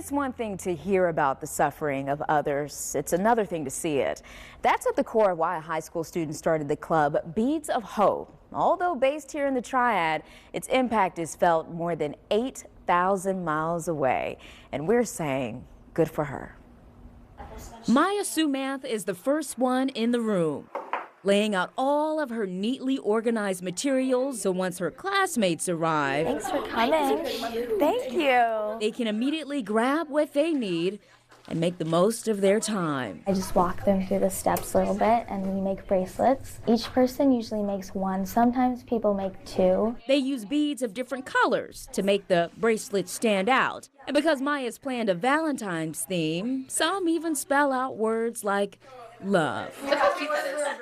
It's one thing to hear about the suffering of others. It's another thing to see it. That's at the core of why a high school student started the club Beads of Hope. Although based here in the Triad, its impact is felt more than 8,000 miles away. And we're saying good for her. Maya Sumanth is the first one in the room, laying out all of her neatly organized materials so once her classmates arrive, Thanks for coming. Thank you. they can immediately grab what they need and make the most of their time. I just walk them through the steps a little bit and we make bracelets. Each person usually makes one. Sometimes people make two. They use beads of different colors to make the bracelets stand out. And because Maya's planned a Valentine's theme, some even spell out words like love.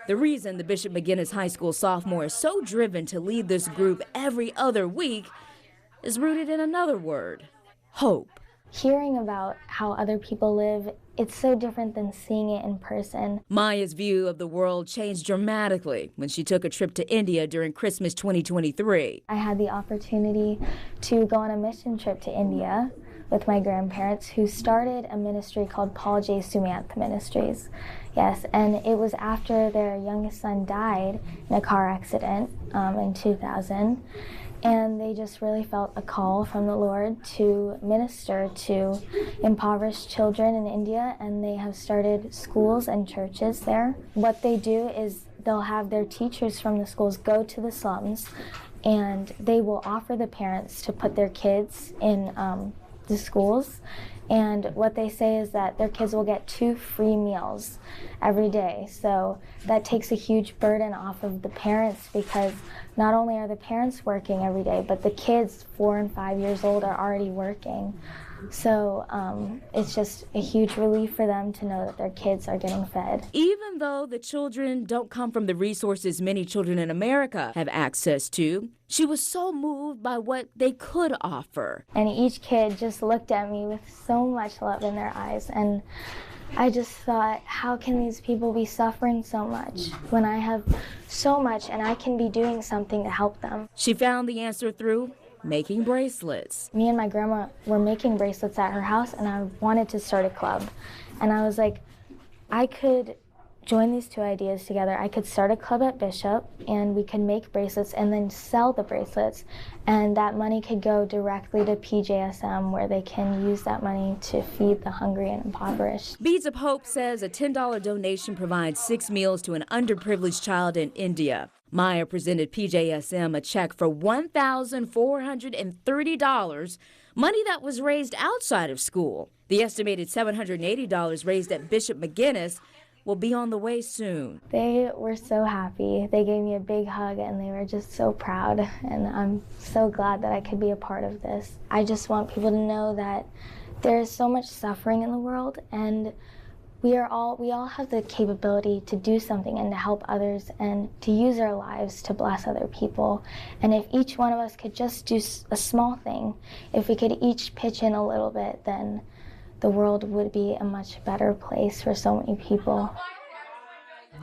The reason the Bishop McGuinness High School sophomore is so driven to lead this group every other week is rooted in another word: hope. Hearing about how other people live, it's so different than seeing it in person. Maya's view of the world changed dramatically when she took a trip to India during Christmas 2023. I had the opportunity to go on a mission trip to India with my grandparents, who started a ministry called Paul J. Sumanth Ministries. Yes, and it was after their youngest son died in a car accident in 2000. And they just really felt a call from the Lord to minister to impoverished children in India, and they have started schools and churches there. What they do is they'll have their teachers from the schools go to the slums, and they will offer the parents to put their kids in the schools. And what they say is that their kids will get 2 free meals every day. So that takes a huge burden off of the parents, because not only are the parents working every day, but the kids 4 and 5 years old are already working. So it's just a huge relief for them to know that their kids are getting fed. Even though the children don't come from the resources many children in America have access to, she was so moved by what they could offer. And each kid just looked at me with so much love in their eyes. And I just thought, how can these people be suffering so much when I have so much and I can be doing something to help them? She found the answer through making bracelets. Me and my grandma were making bracelets at her house, and I wanted to start a club. And I was like, I could join these two ideas together. I could start a club at Bishop, and we could make bracelets and then sell the bracelets. And that money could go directly to PJSM, where they can use that money to feed the hungry and impoverished. Beads of Hope says a $10 donation provides 6 meals to an underprivileged child in India. Maya presented PJSM a check for $1,430, money that was raised outside of school. The estimated $780 raised at Bishop McGuinness will be on the way soon. They were so happy. They gave me a big hug, and they were just so proud. And I'm so glad that I could be a part of this. I just want people to know that there is so much suffering in the world, and we all have the capability to do something and to help others and to use our lives to bless other people. And if each one of us could just do a small thing, if we could each pitch in a little bit, then the world would be a much better place for so many people.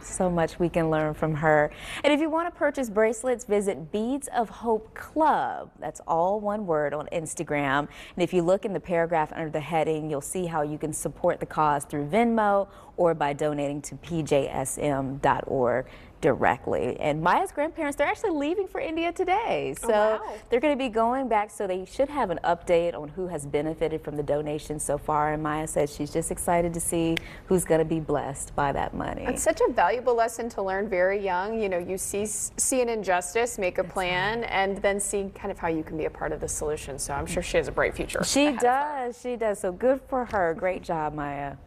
So much we can learn from her. And if you want to purchase bracelets, visit Beads of Hope Club. That's all one word on Instagram. And if you look in the paragraph under the heading, you'll see how you can support the cause through Venmo or by donating to pjsm.org directly. And Maya's grandparents, they're actually leaving for India today. So they're going to be going back, so they should have an update on who has benefited from the donation so far. And Maya says she's just excited to see who's going to be blessed by that money. It's such a valuable lesson to learn very young. You know, you see an injustice, make a plan, and then see kind of how you can be a part of the solution. So I'm sure she has a bright future. She does. She does. So good for her. Great job, Maya.